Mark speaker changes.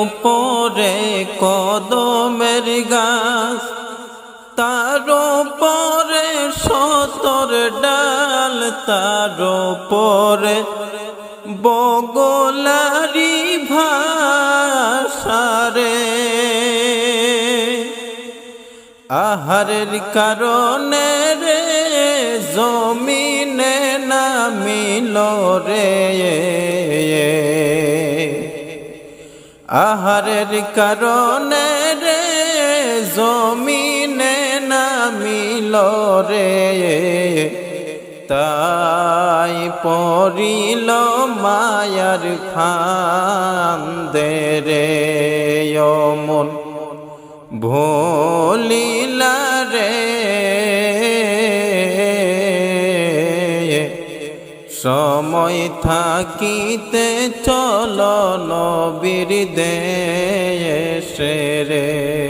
Speaker 1: উপরে কদমের গাছ, তার উপরে শতর ডাল, তার উপরে বগলারি ভাষারে। আহারের কারণে রে জমিনে নামিল রে, আহারের কারণে রে জমিনে নামিল রে। তাই পড়িল মায়ার ফান্দে রে, মন ভুলিলা রে। সময় থাকিতে চল নবীর দেশে রে।